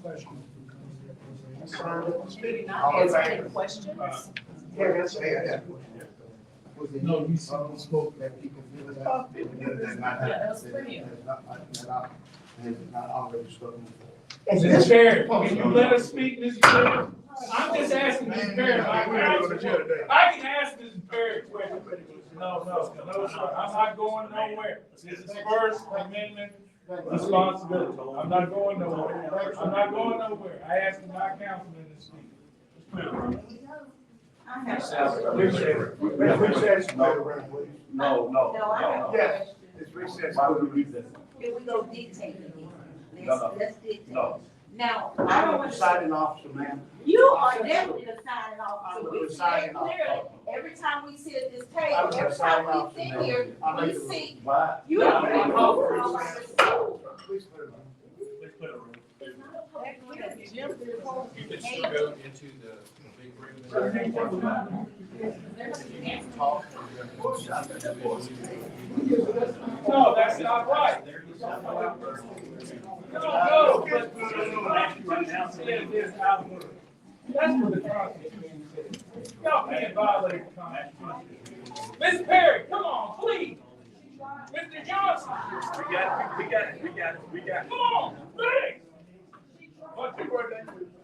questions. Not answering questions. Yeah, that's fair. No, you spoke. That people feel that. That was pretty. Not already spoken for. Mr. Barrett, can you let us speak, Mr. Barrett? I'm just asking Mr. Barrett. I can ask Mr. Barrett questions. No, sir. I'm not going nowhere. This is First Amendment responsibility. I'm not going nowhere. I asked my councilman to speak. No. Yes, it's recess. Why would we recess? Can we go dictate again? No. Let's dictate. No. Now, I I'm don't the want deciding officer, ma'am. You are definitely the signing officer. I'm the We deciding see it clearly. Every time we sit at this I'm table, the every deciding time we officer, sit ma'am. here, I'll we make the see, Why? you are the I'm Please put it on. You can still go into the big room. Talk. No, that's not right. No. That's what the Constitution says. Y'all can't violate the Constitution. Ms. Perry, come on, please. Mr. Johnson. We got it. Come on, please. What's your word?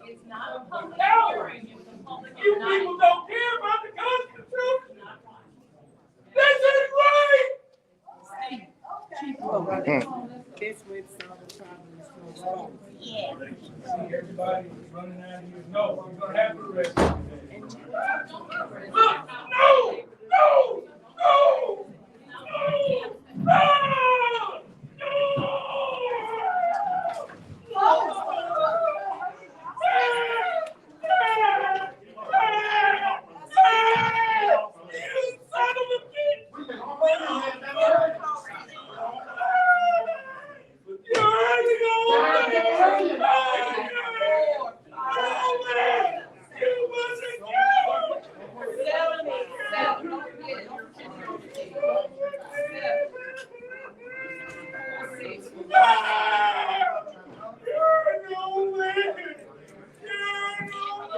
it's not a public No. hearing, it's a public. You people don't care about the Constitution. This is right. This with some of the problems. Yeah. See, everybody running out of here. No, you're gonna have to arrest them today. Look, no. You son of a bitch! You're hurting over! You wasn't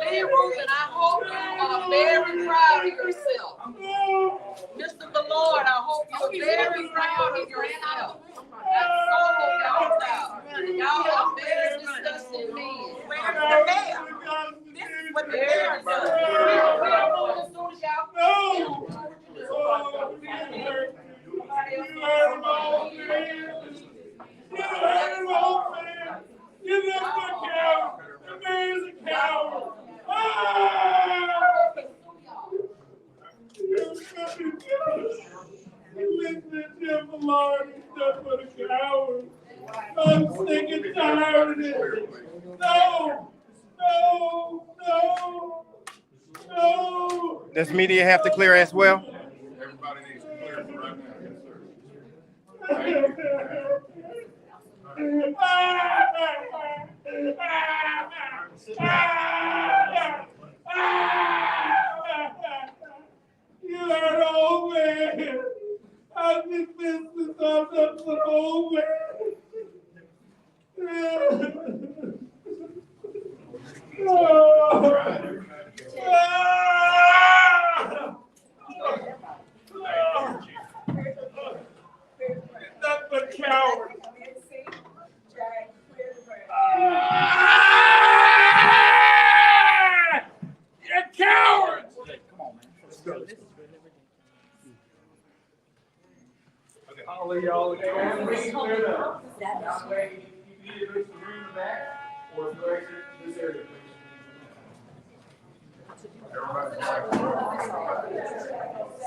Lee Rubin, I hope you are very proud of yourself. Mr. Ballard, I hope you're very proud of yourself. I hope y'all proud. Y'all are very disgusting men. Where's the mayor? This is what the mayor does. We'll move as soon as y'all. You left the cow. The mayor's a coward. You listen to Jim Ballard and stuff for the coward. I'm sick and tired of this. No. Does media have to clear as well? Everybody needs to clear for right now. Yes, sir. You are an old man. I've been business up for an old man. Nothing but cowards. You're cowards! Come on, man. Let's go. I'll leave y'all again. Cleared up. That way, you can either move the room back or exit this area, please.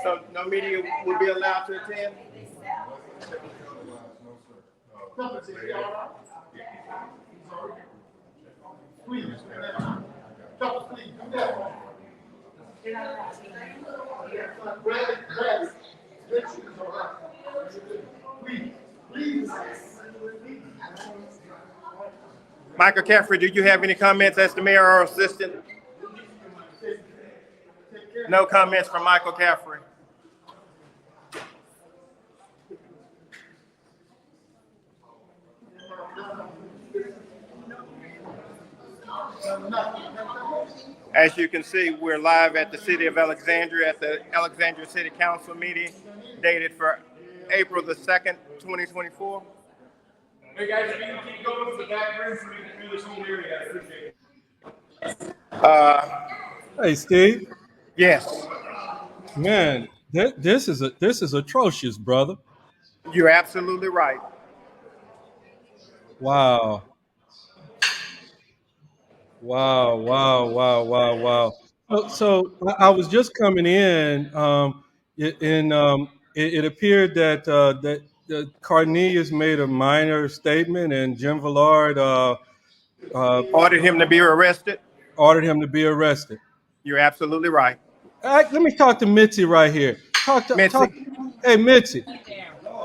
So no media will be allowed to attend? Please, please, do that. Please. Michael Caffrey, do you have any comments as the mayor or assistant? No comments from Michael Caffrey. As you can see, we're live at the City of Alexandria at the Alexandria City Council Meeting dated for April the 2nd, 2024. Hey guys, if you can keep going to the back room so we can do this whole area, I appreciate it. Hey, Steve. Yes, Man, this is atrocious, brother. you're absolutely right. Wow. Wow, wow, wow, wow, wow. So I was just coming in, it appeared that Cornelius made a minor statement, and Jim Villard uh, Ordered him to be arrested. ordered him to be arrested. You're absolutely right. Let me talk to Mitzi right here. Mitzi, Hey, Mitzi.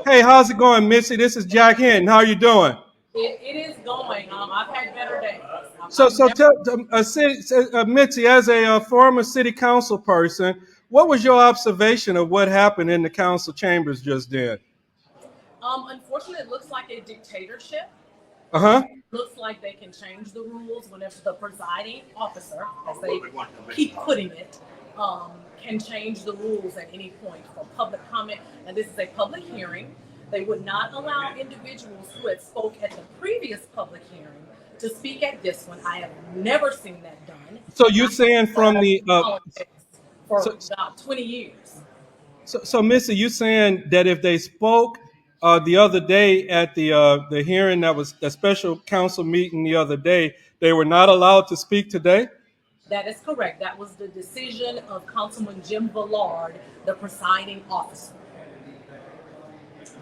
Hey, how's it going, Mitzi? This is Jack Hinton. How are you doing? It is going. I've had better days. So tell Mitzi, as a former city council person, what was your observation of what happened in the council chambers just then? Unfortunately, it looks like a dictatorship. Uh-huh. Looks like they can change the rules whenever the presiding officer, as they keep putting it, can change the rules at any point for public comment. And this is a public hearing. They would not allow individuals who had spoke at the previous public hearing to speak at this one. I have never seen that done. So you're saying from the for about 20 years. so Missy, you saying that if they spoke the other day at the hearing that was the special council meeting the other day, they were not allowed to speak today? That is correct. That was the decision of Councilman Jim Villard, the presiding officer.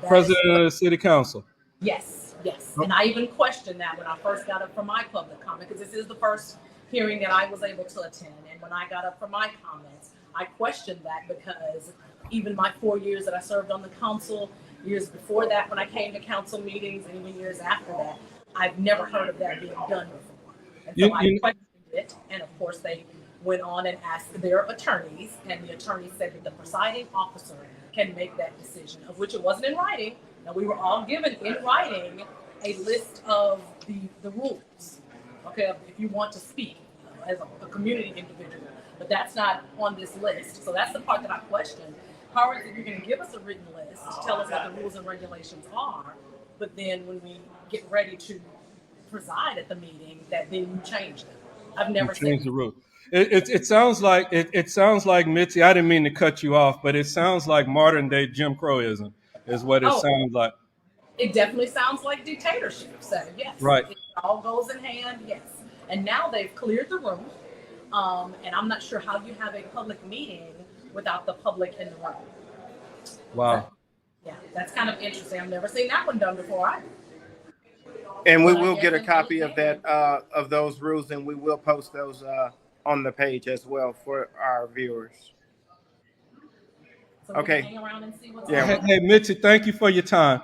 President of the city council. Yes. And I even questioned that when I first got up for my public comment, because this is the first hearing that I was able to attend. And when I got up for my comments, I questioned that because even my 4 years that I served on the council, years before that when I came to council meetings, and even years after that, I've never heard of that being done before. And so I questioned it, and of course they went on and asked their attorneys, and the attorneys said that the presiding officer can make that decision, of which it wasn't in writing. Now, we were all given in writing a list of the rules, okay, if you want to speak as a community individual, but that's not on this list. So that's the part that I questioned. How is it you're going to give us a written list to tell us what the rules and regulations are, but then when we get ready to preside at the meeting, that then you change them? I've never changed the rule. It sounds like it sounds like Mitzi. I didn't mean to cut you off, but it sounds like modern day Jim Crowism is what it sounds like. It definitely sounds like dictatorship. So yes, right. It all goes in hand. Yes, and now they've cleared the room, and I'm not sure how you have a public meeting without the public in the room. Wow. So, yeah, that's kind of interesting. I've never seen that one done before either. And we will get a copy of that of those rules, and we will post those on the page as well for our viewers. So okay. Hang around and see what's Hey, Mitzi, thank you for your time.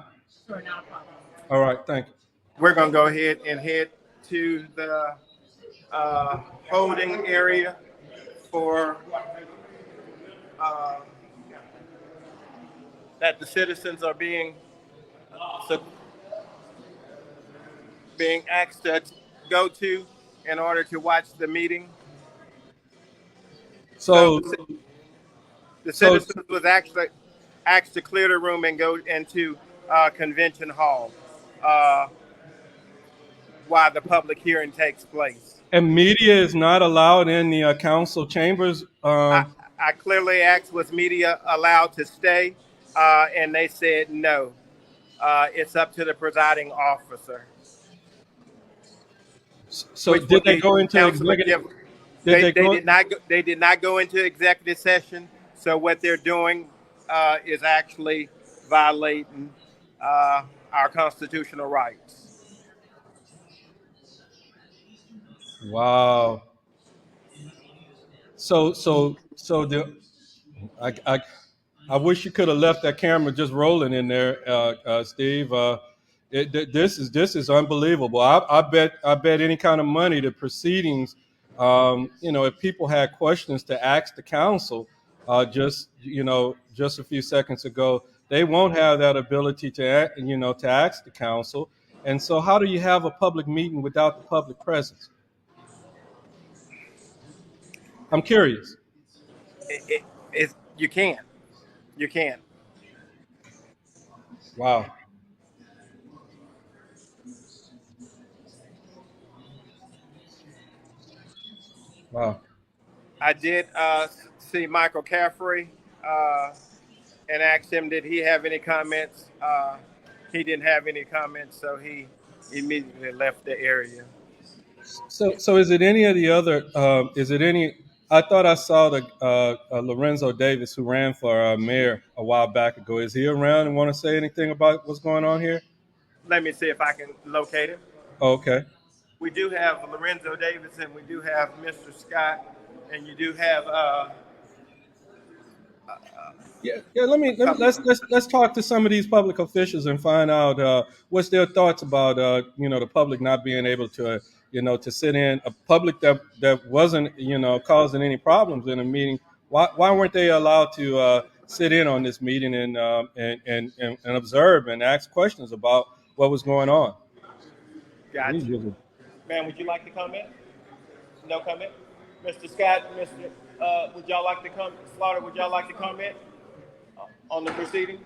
Sure, not a problem. All right, thank you. We're gonna go ahead and head to the holding area for that the citizens are being asked to go to in order to watch the meeting. So the citizens was actually asked to clear the room and go into convention hall while the public hearing takes place. And media is not allowed in the council chambers. I clearly asked, was media allowed to stay? And they said no. It's up to the presiding officer. So did they go into executive? They did not go into executive session. So what they're doing is actually violating our constitutional rights. Wow. So I wish you could have left that camera just rolling in there, Steve. This is unbelievable. I bet any kind of money the proceedings. If people had questions to ask the council, just a few seconds ago, they won't have that ability to ask the council. And so, how do you have a public meeting without the public presence? I'm curious. You can. You can. Wow. Wow. I did see Michael Caffrey and asked him, did he have any comments? He didn't have any comments, so he immediately left the area. So is it any of the other? Is it any? I thought I saw the Lorenzo Davis who ran for mayor a while back ago. Is he around and want to say anything about what's going on here? Let me see if I can locate him. Oh, okay. We do have Lorenzo Davis, and we do have Mr. Scott, and you do have Yeah. Let's talk to some of these public officials and find out what's their thoughts about the public not being able to to sit in a public that wasn't causing any problems in a meeting. Why weren't they allowed to sit in on this meeting and observe and ask questions about what was going on? Gotcha. Man, would you like to comment? No comment? Mr. Scott, would y'all like to Slaughter, would y'all like to comment on the proceedings?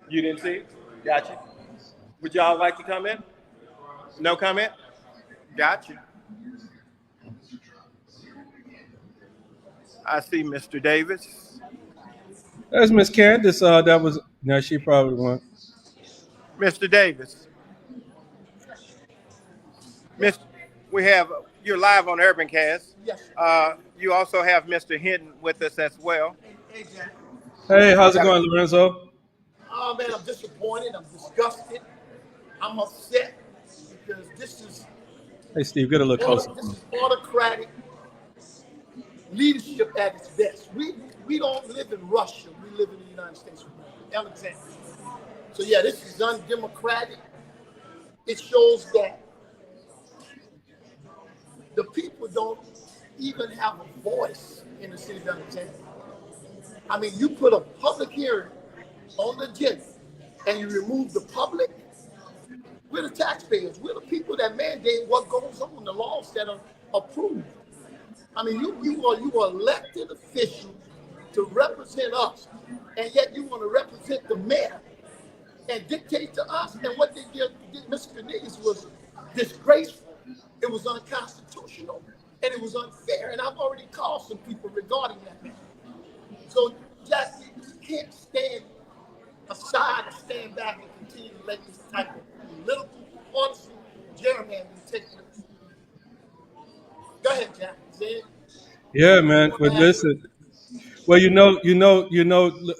You didn't see it? Gotcha. Would y'all like to comment? No comment? Gotcha. I see Mr. Davis. There's Miss Candace. That was no, she probably won. Mr. Davis. We have, you're live on Urban Cast. Yes. You also have Mr. Hinton with us as well. Hey, Jack. Hey, how's it going, Lorenzo? Oh, man, I'm disappointed. I'm disgusted. I'm upset because this is Hey, Steve, get a little closer. this is autocratic leadership at its best. We don't live in Russia. We live in the United States of America, Alexandria. So yeah, this is undemocratic. It shows that the people don't even have a voice in the city of Alexandria. I mean, you put a public hearing on the agenda and you remove the public. We're the taxpayers. We're the people that mandate what goes on, the laws that are approved. I mean, you are elected officials to represent us, and yet you want to represent the mayor and dictate to us. And what they did Mr. Cornelius, was disgraceful. It was unconstitutional, and it was unfair. And I've already called some people regarding that. So, Jack, you can't stand aside and stand back and continue to let this type of political partisan gerrymandering take place. Go ahead, Jack. Say it. Yeah, man. But listen, well,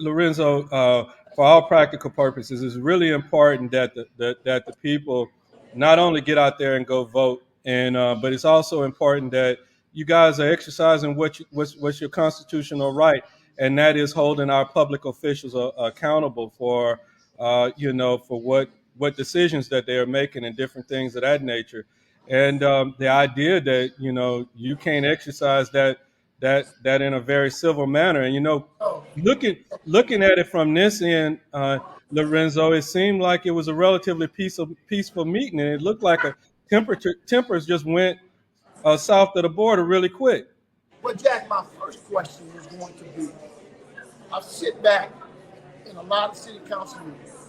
Lorenzo. For all practical purposes, it's really important that the people not only get out there and go vote, and but it's also important that you guys are exercising what's your constitutional right, and that is holding our public officials accountable for for what decisions that they are making and different things of that nature. And the idea that you can't exercise that in a very civil manner, and looking at it from this end, Lorenzo, it seemed like it was a relatively peaceful meeting, and it looked like tempers just went south of the border really quick. Well, Jack, my first question is going to be, I sit back in a lot of city council meetings.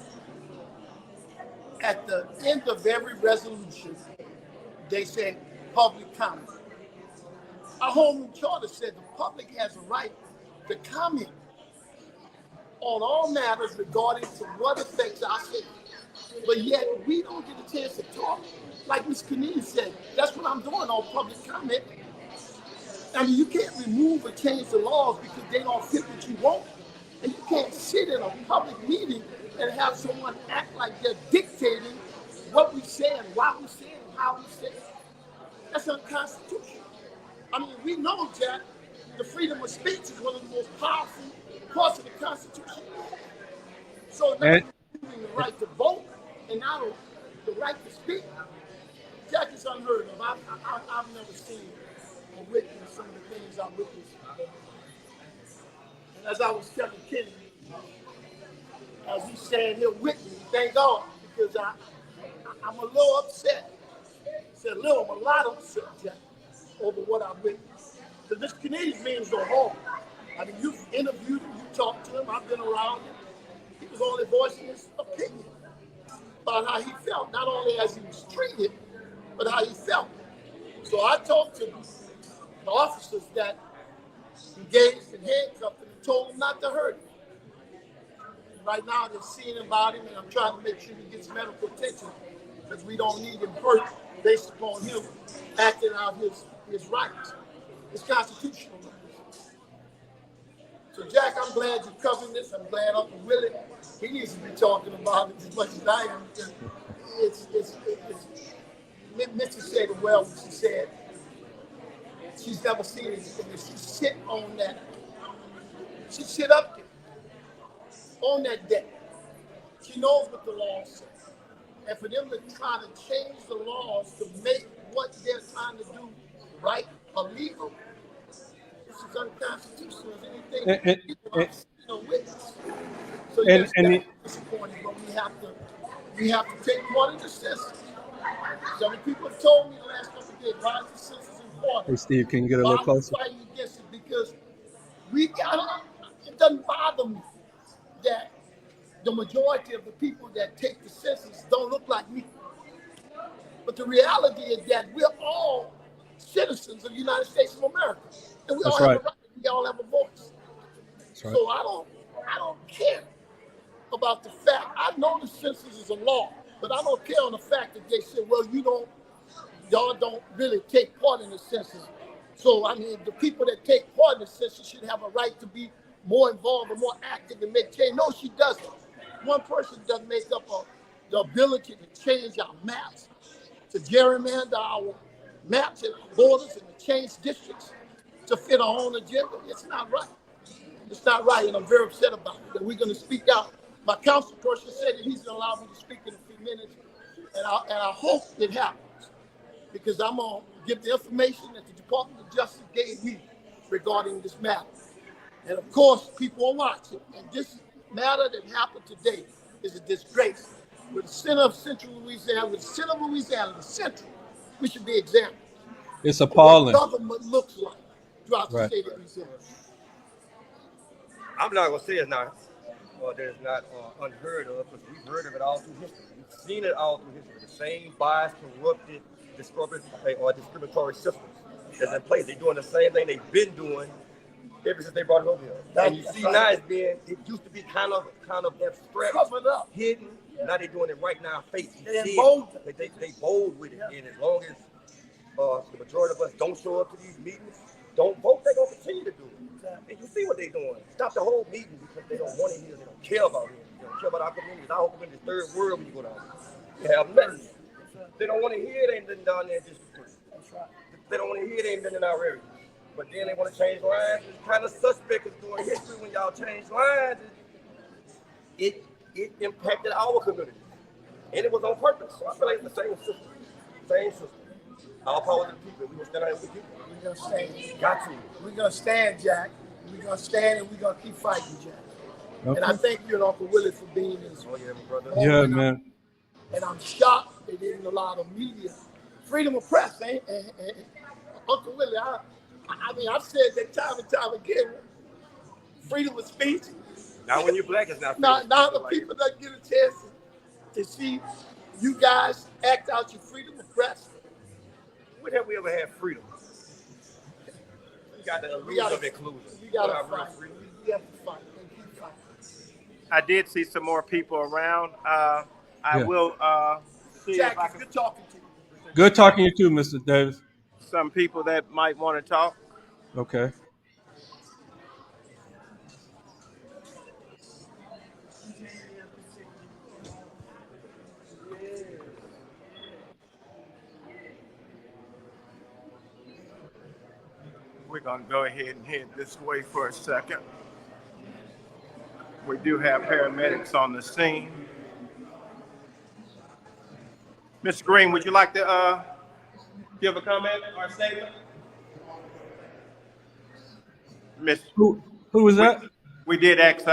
At the end of every resolution, they say public comment. Our home charter said the public has a right to comment on all matters regarding to what affects our city. But yet we don't get a chance to talk. Like Ms. Cornelius said, that's what I'm doing on public comment. I mean, you can't remove or change the laws because they don't fit what you want. And you can't sit in a public meeting and have someone act like they're dictating what we say and why we say it and how we say it. That's unconstitutional. I mean, we know, Jack, the freedom of speech is one of the most powerful parts of the Constitution. So now giving the right to vote and now the right to speak, Jack, is unheard of. I've never seen or witnessed some of the things I witnessed. And as I was telling Kenny, as he's saying here with me, thank God, because I'm a little upset. I said a little, I'm a lot upset, Jack, over what I witnessed. Because this Canadian means no harm. I mean, you've interviewed him, you talked to him, I've been around him. He was only voicing his opinion about how he felt, not only as he was treated, but how he felt. So I talked to the officers that engaged and handcuffed him and told him not to hurt him. Right now, they're seeing about him, and I'm trying to make sure he gets medical attention because we don't need him hurt based upon him acting out his rights, his constitutional rights. So, Jack, I'm glad you're covering this. I'm glad Uncle Willie, he needs to be talking about it as much as I am. It's Missy said it well when she said she's never seen anything. She sit on that. She sit up there on that deck. She knows what the law says. And for them to try to change the laws to make what they're trying to do right or legal, this is unconstitutional as anything people have seen or witnessed. So yes, that's disappointing, but we have to take part of the census. Some people have told me the last couple of days, why is the census important? Hey, Steve, can you get a little closer? Why are we fighting against it? Because it doesn't bother me that the majority of the people that take the census don't look like me. But the reality is that we're all citizens of the United States of America. And we all have a right, we all have a voice. So I don't care about the fact. I know the census is a law, but I don't care on the fact that they say, well, y'all don't really take part in the census. So, I mean, the people that take part in the census should have a right to be more involved and more active and make change. No, she doesn't. One person doesn't make up the ability to change our maps, to gerrymander our maps and our borders and to change districts to fit our own agenda. It's not right. It's not right, and I'm very upset about it. And we're going to speak out. My council person said that he's going to allow me to speak in a few minutes, and I hope it happens because I'm going to give the information that the Department of Justice gave me regarding this matter. And of course, people are watching, and this matter that happened today is a disgrace. With the center of central Louisiana, with the center of Louisiana, the central, we should be examined. It's appalling. What government looks like throughout the state of Louisiana. I'm not going to say it's not, that it's not unheard of, because we've heard of it all through history. We've seen it all through history. The same biased, corrupted, discriminatory systems that's in place. They're doing the same thing they've been doing ever since they brought it over here. And you see now it used to be kind of abstract, covered up, hidden. Yeah. Now they're doing it right now, face. They're bold. They bold with it. Yeah. And as long as the majority of us don't show up to these meetings, don't vote, they're going to continue to do it. And you see what they're doing. Stop the whole meeting because they don't want to hear, they don't care about it. They don't care about our communities. Our community is third world when you go down there. You have nothing. They don't want to hear it ain't been down there just for free. They don't want to hear it ain't been in our area. But then they want to change lines. It's kind of suspect because during history when y'all change lines, it impacted our community. And it was on purpose. So I feel like it's the same system. Same system. Our power to the people. We're going to stand out with the people. We're going to stand. Got to. We're going to stand, Jack. We're going to stand and we're going to keep fighting, Jack. Okay. And I thank you and Uncle Willie for being in this. Oh, yeah, my brother. Yeah, man. And I'm shocked they didn't allow the media. Freedom of press, and Uncle Willie, I mean, I've said that time and time again. Freedom of speech. Now, when you're black, it's not. Now the people that get a chance to see you guys act out your freedom of press. When have we ever had freedom? We got the illusion of inclusion. We got to fight. We have to fight. Keep fighting. I did see some more people around. I will see Jack, if I can. good talking to you. Good talking to you too, Mr. Davis. Some people that might want to talk. Okay. We're going to go ahead and head this way for a second. We do have paramedics on the scene. Mr. Green, would you like to give a comment or statement? Who was that? We did ask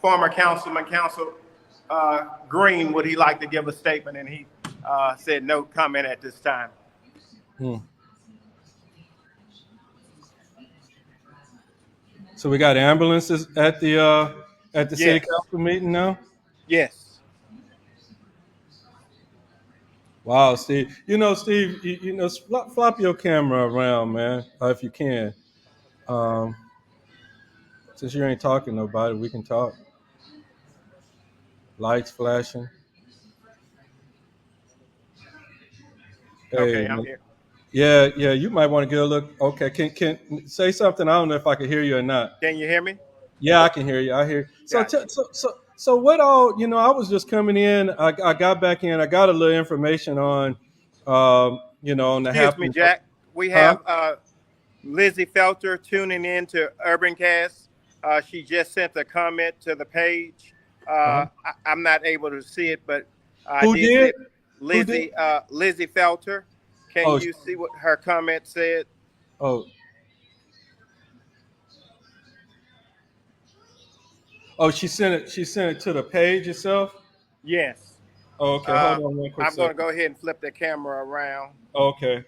former Councilman Green, would he like to give a statement, and he said no comment at this time. So we got ambulances at the city Yes, council meeting now. yes. Wow, Steve. Steve, flop your camera around, man, if you can. Um, since you ain't talking to nobody, we can talk. Lights flashing. Hey, Okay, I'm man. here. Yeah. You might want to get a look. Okay, can say something. I don't know if I can hear you or not. Can you hear me? Yeah, I can hear you. I hear. So, Gotcha. so what all? I was just coming in. I got back in. I got a little information on, on the Excuse me, happening. Jack. We Huh? have Lizzie Felter tuning in to Urban Cast. She just sent a comment to the page. Uh-huh. I'm not able to see it, but I Who did see did? it. Who did? Lizzie Felter. Can Oh, you see what her comment said? oh, oh. She sent it. She sent it to the page itself. Yes. Oh, okay. Hold Uh, on one quick I'm going to second. go ahead and flip the camera around. Okay.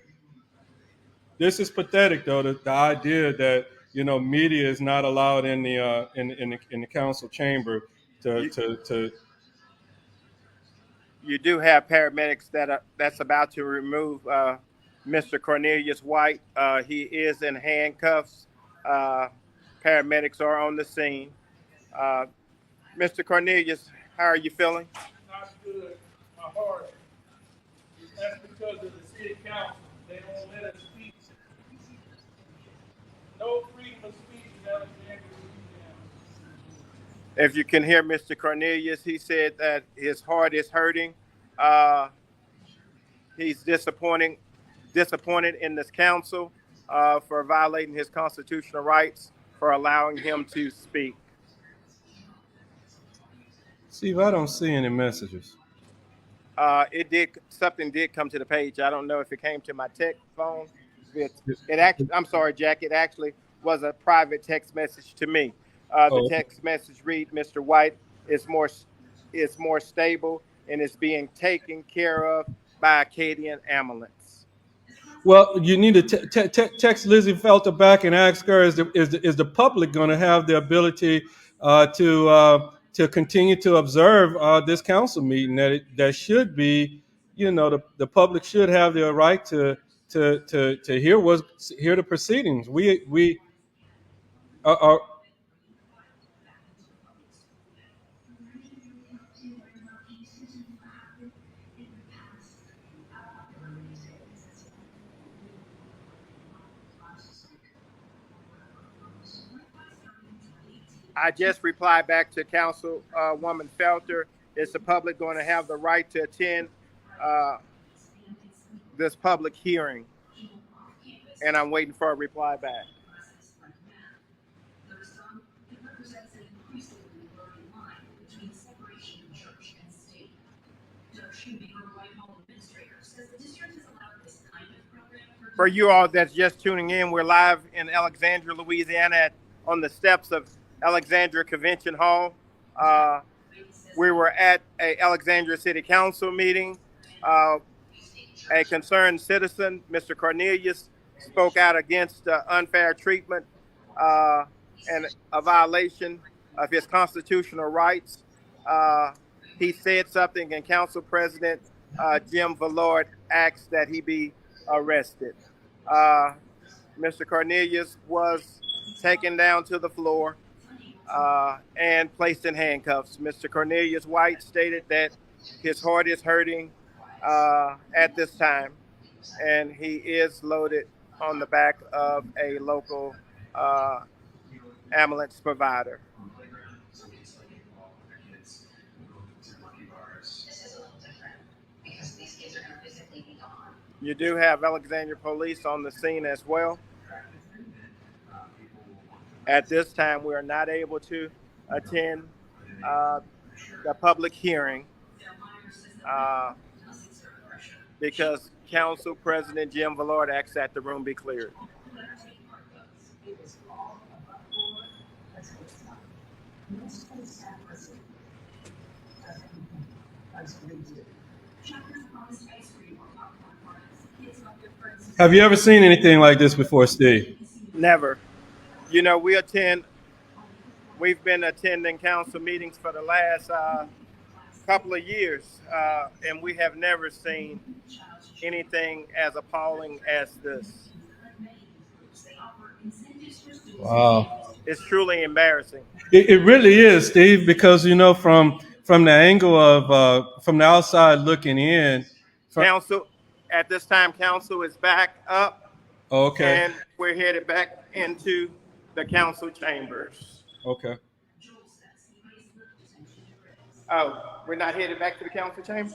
This is pathetic, though. The idea that media is not allowed in the council chamber to You, to to. you do have paramedics that's about to remove Mr. Cornelius White. He is in handcuffs. Uh, Paramedics are on the scene. Uh, Mr. Cornelius, how are you feeling? Not good. My heart. That's because of the city council. They don't let us speak. No freedom of speech in Alexandria, Louisiana. If you can hear Mr. Cornelius, he said that his heart is hurting. Uh, he's disappointed in this council for violating his constitutional rights, for allowing him to speak. Steve, I don't see any messages. Something did come to the page. I don't know if it came to my tech phone. I'm sorry, Jack. It actually was a private text message to me. The Oh, text message read, "Mr. White is more stable and is being taken care of by Acadian ambulance." well, you need to text Lizzie Felter back and ask her: is the public going to have the ability to continue to observe this council meeting? That should be, the public should have the right to hear the proceedings. We are. I just replied back to Councilwoman Felter. Is the public going to have the right to attend uh, this public hearing? And I'm waiting for a reply back. For you all that's just tuning in, we're live in Alexandria, Louisiana, on the steps of Alexandria Convention Hall. We were at a Alexandria City Council meeting. A concerned citizen, Mr. Cornelius, spoke out against unfair treatment and a violation of his constitutional rights. He said something, and Council President Jim Vallord asked that he be arrested. Mr. Cornelius was taken down to the floor and placed in handcuffs. Mr. Cornelius White stated that his heart is hurting at this time, and he is loaded on the back of a local ambulance provider. You do have Alexandria Police on the scene as well. At this time, we are not able to attend the public hearing because Council President Jim Vallord asked that the room be cleared. Have you ever seen anything like this before, Steve? Never. We attend we've been attending council meetings for the last couple of years, and we have never seen anything as appalling as this. Wow. It's truly embarrassing. It really is, Steve, because from the angle of from the outside looking in. Council, at this time, council is back up. Okay. And we're headed back into the council chambers. Okay. Oh, we're not headed back to the council chamber?